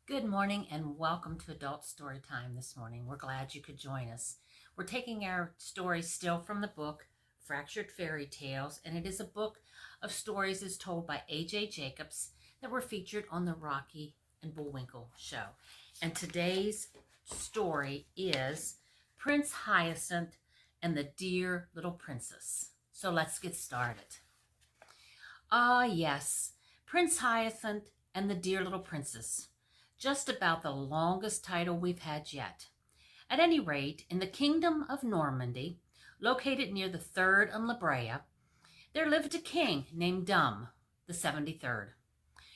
Good morning and welcome to Adult Story Time this morning. We're glad you could join us. We're taking our stories still from the book Fractured Fairy Tales, and it is a book of stories as told by A.J. Jacobs that were featured on the Rocky and Bullwinkle show. And today's story is Prince Hyacinth and the Dear Little Princess. So let's get started. Ah, yes, Prince Hyacinth and the Dear Little Princess. Just about the longest title we've had yet. At any rate, in the kingdom of Normandy, located near the 3rd and La Brea, there lived a king named Dumb, the 73rd.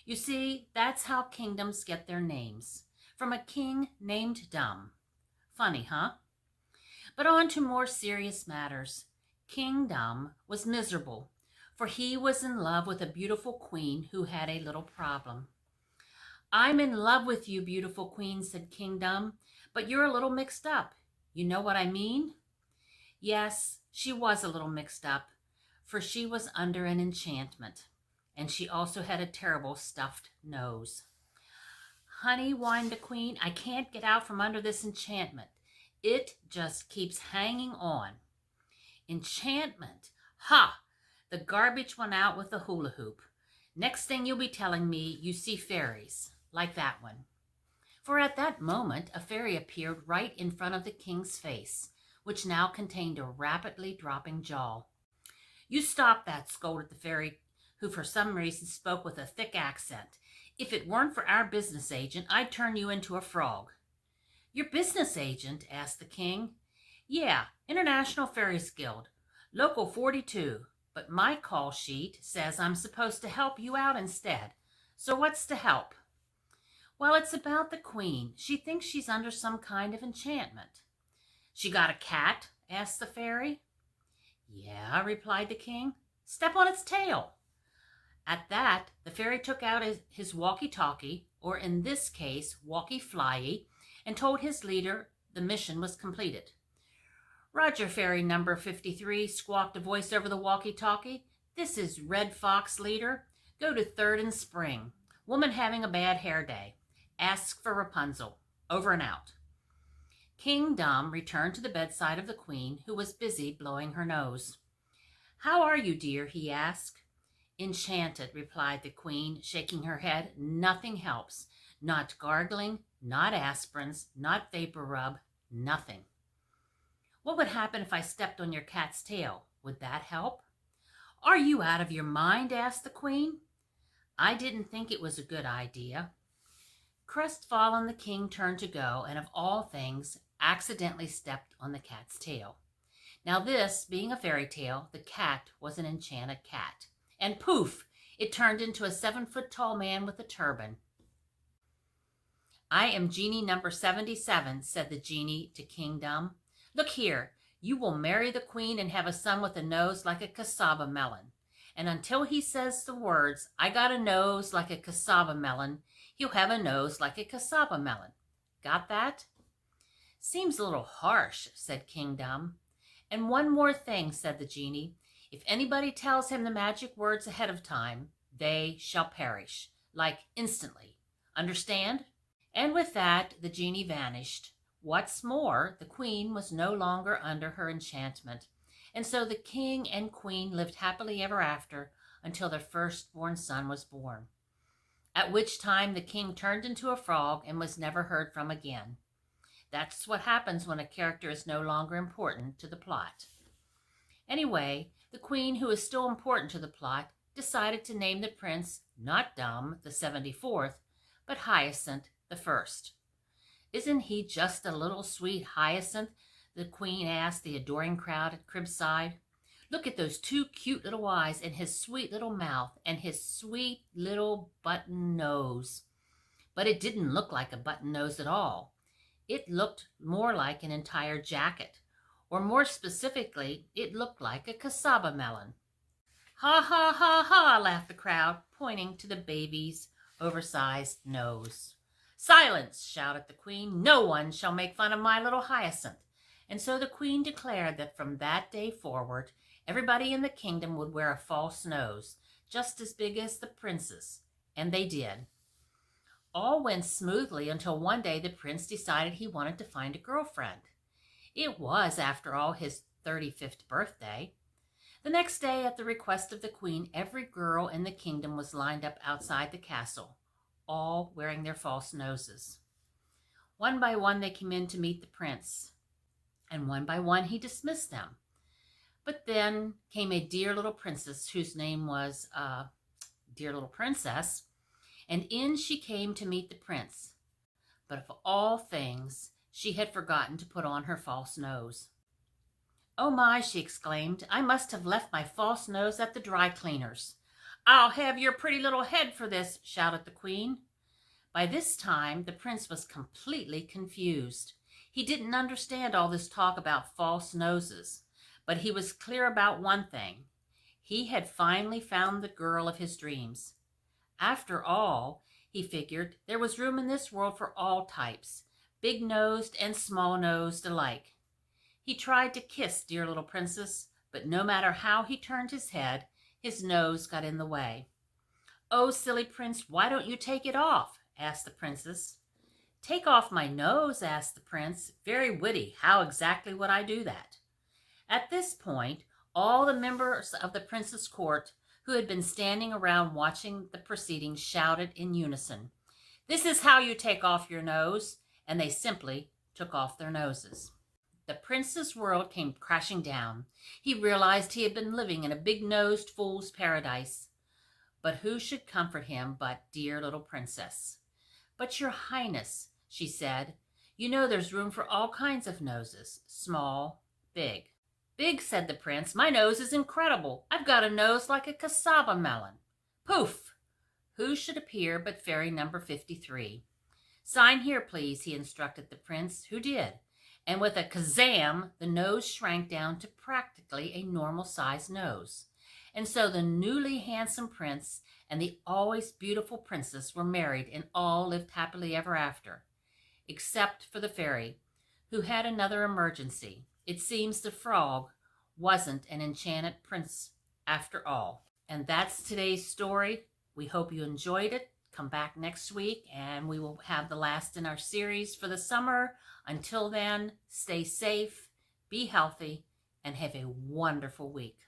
You see, that's how kingdoms get their names, from a king named Dumb. Funny, huh? But on to more serious matters. King Dumb was miserable, for he was in love with a beautiful queen who had a little problem. "I'm in love with you, beautiful queen," said King Dumb, "but you're a little mixed up. You know what I mean?" Yes, she was a little mixed up, for she was under an enchantment, and she also had a terrible stuffed nose. "Honey," whined the queen, "I can't get out from under this enchantment. It just keeps hanging on." Enchantment? Ha! The garbage went out with the hula hoop. Next thing you'll be telling me you see fairies. Like that one. For at that moment, a fairy appeared right in front of the king's face, which now contained a rapidly dropping jaw. "You stop that," scolded the fairy, who for some reason spoke with a thick accent. "If it weren't for our business agent, I'd turn you into a frog." "Your business agent?" asked the king. "Yeah, International Fairies Guild, Local 42, but my call sheet says I'm supposed to help you out instead. So what's to help?" "Well, it's about the queen. She thinks she's under some kind of enchantment." "She got a cat?" asked the fairy. "Yeah," replied the king. "Step on its tail." At that, the fairy took out his walkie-talkie, or in this case, walkie-flyie, and told his leader the mission was completed. "Roger, fairy number 53, squawked a voice over the walkie-talkie. "This is Red Fox, leader. Go to 3rd and Spring. Woman having a bad hair day. Ask for Rapunzel. Over and out." King Dumb returned to the bedside of the queen, who was busy blowing her nose. "How are you, dear?" he asked. "Enchanted," replied the queen, shaking her head. "Nothing helps. Not gargling, not aspirins, not vapor rub, nothing." "What would happen if I stepped on your cat's tail? Would that help?" "Are you out of your mind?" asked the queen. "I didn't think it was a good idea." Crestfallen, the king turned to go, and of all things, accidentally stepped on the cat's tail. Now this, being a fairy tale, the cat was an enchanted cat. And poof! It turned into a 7-foot-tall man with a turban. "I am genie number 77, said the genie to King Dumb. "Look here, you will marry the queen and have a son with a nose like a cassava melon. And until he says the words, 'I got a nose like a cassava melon,' he'll have a nose like a cassava melon. Got that?" "Seems a little harsh," said King Dumb. "And one more thing," said the genie. "If anybody tells him the magic words ahead of time, they shall perish, like instantly. Understand?" And with that, the genie vanished. What's more, the queen was no longer under her enchantment, and so the king and queen lived happily ever after until their firstborn son was born, at which time the king turned into a frog and was never heard from again. That's what happens when a character is no longer important to the plot. Anyway, the queen, who is still important to the plot, decided to name the prince not Dumb, the 74th, but Hyacinth, the 1st. "Isn't he just a little sweet Hyacinth?" the queen asked the adoring crowd at Cribside. "Look at those 2 cute little eyes and his sweet little mouth and his sweet little button nose." But it didn't look like a button nose at all. It looked more like an entire jacket, or more specifically, it looked like a cassava melon. "Ha, ha, ha, ha," laughed the crowd, pointing to the baby's oversized nose. "Silence," shouted the queen. "No one shall make fun of my little Hyacinth." And so the queen declared that from that day forward, everybody in the kingdom would wear a false nose, just as big as the prince's, and they did. All went smoothly until one day the prince decided he wanted to find a girlfriend. It was, after all, his 35th birthday. The next day, at the request of the queen, every girl in the kingdom was lined up outside the castle, all wearing their false noses. One by one they came in to meet the prince, and one by one he dismissed them. But then came a dear little princess whose name was Dear Little Princess, and in she came to meet the prince. But of all things, she had forgotten to put on her false nose. "Oh my," she exclaimed, "I must have left my false nose at the dry cleaner's." "I'll have your pretty little head for this," shouted the queen. By this time, the prince was completely confused. He didn't understand all this talk about false noses, but he was clear about one thing. He had finally found the girl of his dreams. After all, he figured, there was room in this world for all types, big-nosed and small-nosed alike. He tried to kiss Dear Little Princess, but no matter how he turned his head, his nose got in the way. "Oh, silly prince, why don't you take it off?" asked the princess. "Take off my nose?" asked the prince. "Very witty. How exactly would I do that?" At this point, all the members of the prince's court who had been standing around watching the proceedings shouted in unison, "This is how you take off your nose," and they simply took off their noses. The prince's world came crashing down. He realized he had been living in a big-nosed fool's paradise. But who should comfort him but Dear Little Princess? "But your highness," she said, "you know there's room for all kinds of noses, small, big." "Big," said the prince. "My nose is incredible. I've got a nose like a cassava melon." Poof! Who should appear but fairy number 53. "Sign here, please," he instructed the prince, who did. And with a kazam, the nose shrank down to practically a normal-sized nose. And so the newly handsome prince and the always beautiful princess were married and all lived happily ever after, except for the fairy, who had another emergency. It seems the frog wasn't an enchanted prince after all. And that's today's story. We hope you enjoyed it. Come back next week and we will have the last in our series for the summer. Until then, stay safe, be healthy, and have a wonderful week.